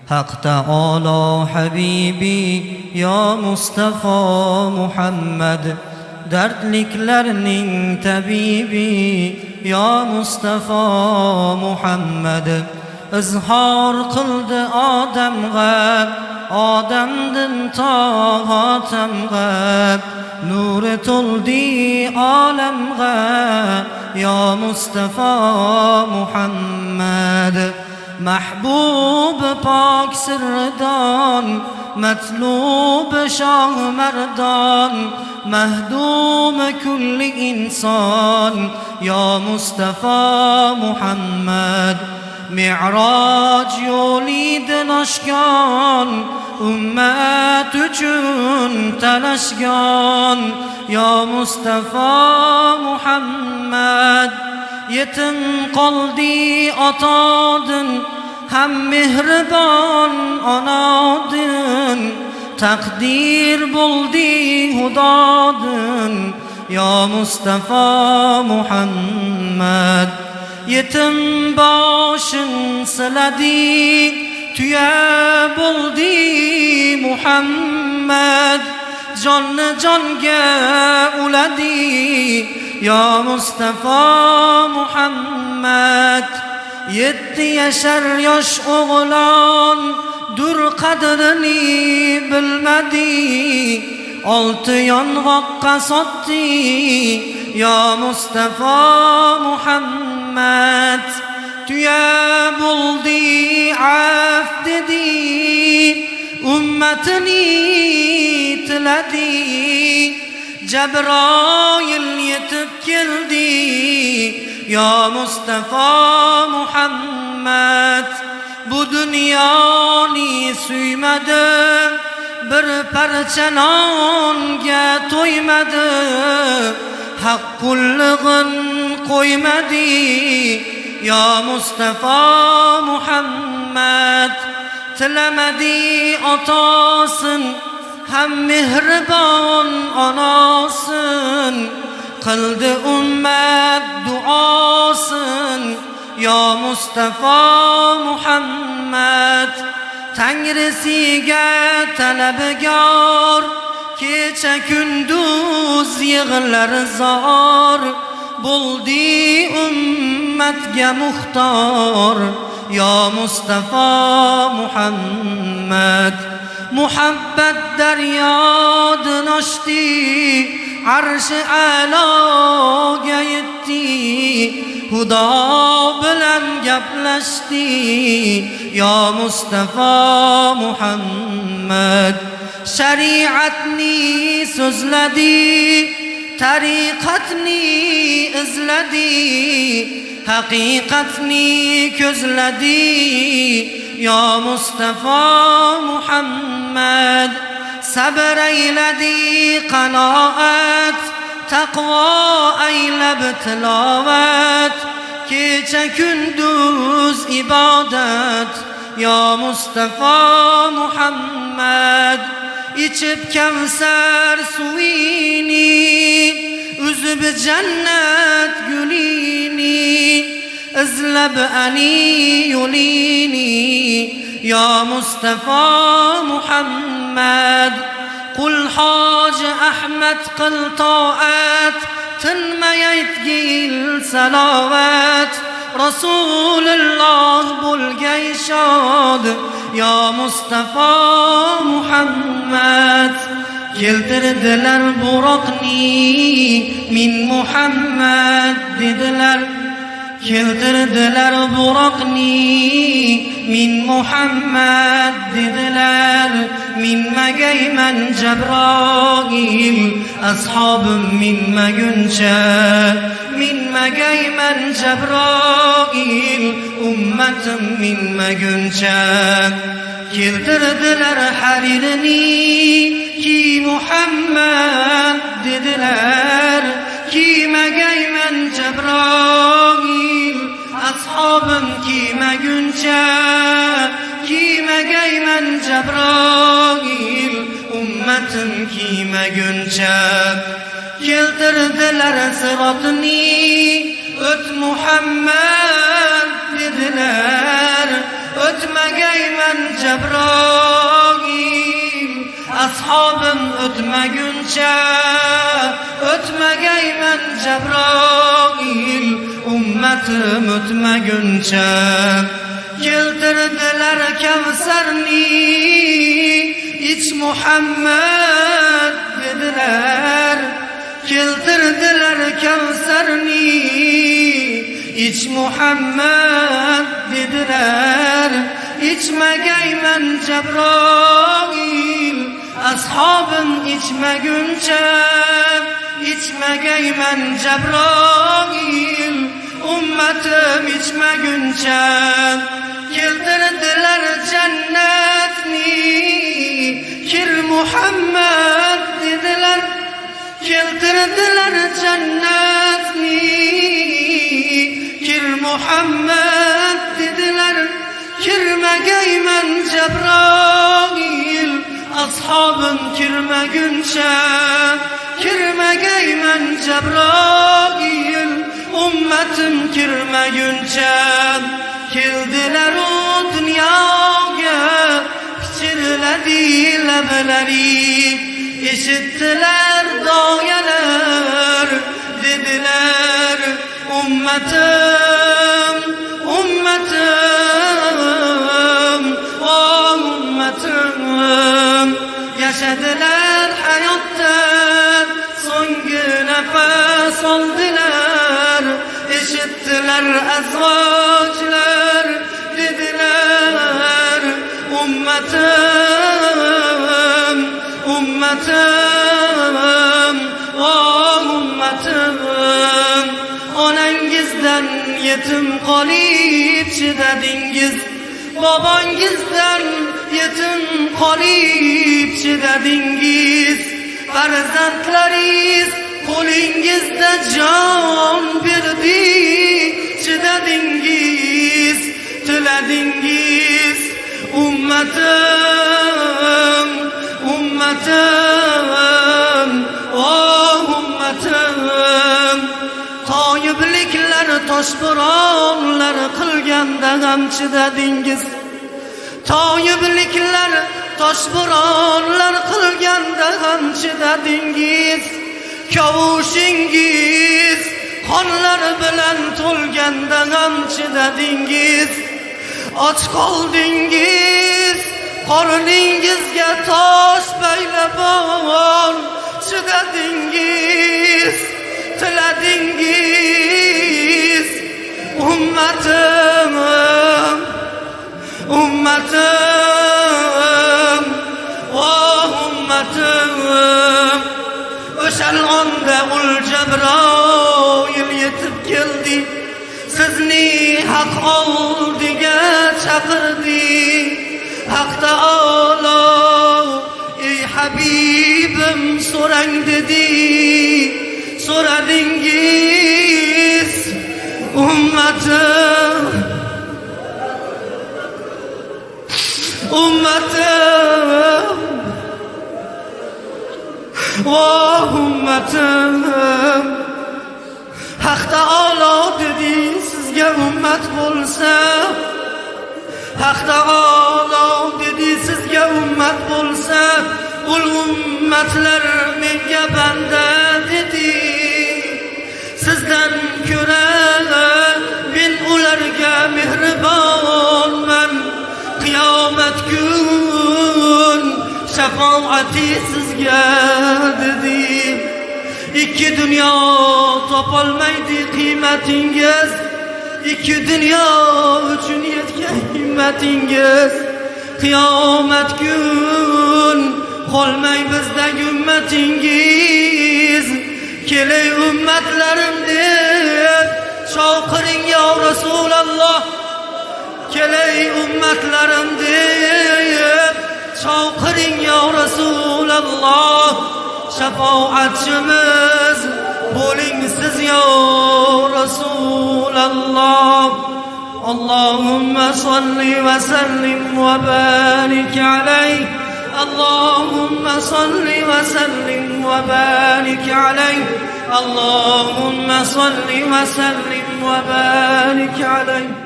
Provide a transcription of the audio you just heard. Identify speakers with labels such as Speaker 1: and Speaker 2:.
Speaker 1: Haq Taolo Habibi ya Mustafa Muhammad, dardliklarning tabibi ya Mustafa Muhammad. Izhor qildi odamga, odamdan to xotamga, nuri to'ldi olamga ya Mustafa Muhammad. Mahbub pok sirdan, matlub shoh mardon, mahdum kulli inson ya Mustafa Muhammad. Mi'raj yo'lidan oshgan, ummat uchun talashgan ya Mustafa Muhammad. Yetim qoldi otadan, ham mehribon onadan, taqdir bo'ldi Xudodan ya Mustafa Muhammad. Yetim boshing siladi, tuya bo'ldi Muhammad. Jonni jonga uladi ya Mustafa Muhammad. 7 yashar yosh o'g'lon dur qadrini bilmadi, 6 yong'oqqa sotdi ya Mustafa Muhammad. Tuya bo'ldi af dedi, ummatini tiladi. Jabroil yetib keldi ya Mustafa Muhammad. Bu dunyoni suymadi, bir parcha nonga to'ymadi, haqqullig'in qo'ymadi ya Mustafa Muhammad. Tilamadi otasin, ham mehribon onasin, qildi ummat duosin ya Mustafa Muhammad. Tangrisiga talabgor, kecha kunduz yig'lar zor, bo'ldi ummatga muxtor ya Mustafa Muhammad. Muhabbat daryodan oshdi, arshi a'loga yetdi, Xudo bilan gaplashdi ya Mustafa Muhammad. Shariatni so'zladi, tariqatni izladi, haqiqatni ko'zladi ya Mustafa Muhammad. Sabr ayladi qanoat, taqvo aylab tilovat, kecha kunduz ibodat ya Mustafa Muhammad. İçib kavsar suvini, uzib jannat gulini, izlab Ali yo'lini ya Mustafa Muhammad. Qul Hoji Ahmad qil toat, tinmay aytgil salovat, Rasululloh bo'lgay shod ya Mustafa Muhammad. Keltirdilar buroqni min Muhammad dedilar, keltirdilar buroqni min Muhammad dedilar. Minmagayman Jabroil, ashobim minmaguncha, minmagayman Jabroil, ummatim minmaguncha. Keltirdilar haririni ki Muhammad dedilar, kiymagayman Jabroil, ashobim kiymaguncha, kiymagayman Jabroil, ummatim kiymaguncha. Keltirdilar sirotni, o't Muhammad dedilar, o'tmagayman Cebroil Ashabım ötmeguncha Ötmegeymen Cebroil Ummetim ötmeguncha Keltirdiler Kevserni İç Muhammed dediler Keltirdiler Kevserni İç Muhammed dediler İçmegeymen Cebroil Ashabım içmeguncha İçmegeymen Cebroil Ummetim içmeguncha Keltirdiler cennetni Kir Muhammed dediler Keltirdiler cennetni Kir Muhammed dediler Kirmegeymen Cebroil Ashabın kirmeguncha Kirmegeymen Cebroil Ummetim kirmeguncha Keldiler o dunyoga Pichirladi lableri Eshitdilar doyalar Dediler ummetim Ummetim O ummetim Yaşadılar hayatta So'nggi nefes oldilar Eshitdilar azvojlar Dediler ummetim Ummetim O ummetim Onangizdan yetim qolib chidadingiz Babangizdan yetim qolib chidadingiz Farzandlaringiz qo'lingizda jon berdi chidadingiz Tiladingiz ummetim Ummetim O ummetim Toyibliklar toshbo'ronlar qilganda ham chidadingiz Toyibliklar toshbo'ronlar qilganda ham chidadingiz Kavushingiz qonlar bilan to'lganda ham chidadingiz Och qoldingiz qorningizga tosh baylab chidadingiz Tiladingiz ummetim Ummetim O ummetim O'shal onda ul Cebroil yetib keldi Sizni haq oldiga chaqirdi Haq Taolo ey Habibim so'rang dedi So'radingiz ummetim Ummetim Voh ummetim Haq Taolo dedi sizga ummet bo'lsa Haq Taolo dedi sizga ummet bo'lsa Ul ummetler menga banda dedi Sizdan ko'ra men ularga mehribonman Qiyomat kun shafoati sizga dedi İki dünya topolmaydi qiymatingiz İki dünya uchun yetgan himmatingiz Qiyomat kun qolmay bizdagi ummatingiz Kelay ummatlarim deb chaqiring ya Rasululloh Kelay ummatlarim deb chaqiring ya Rasululloh Shafoatchimiz bo'ling siz ya Rasululloh Allahumma salli wa sallim wa barik alayhi اللهم صل وسلم وبارك عليه اللهم صل وسلم وبارك عليه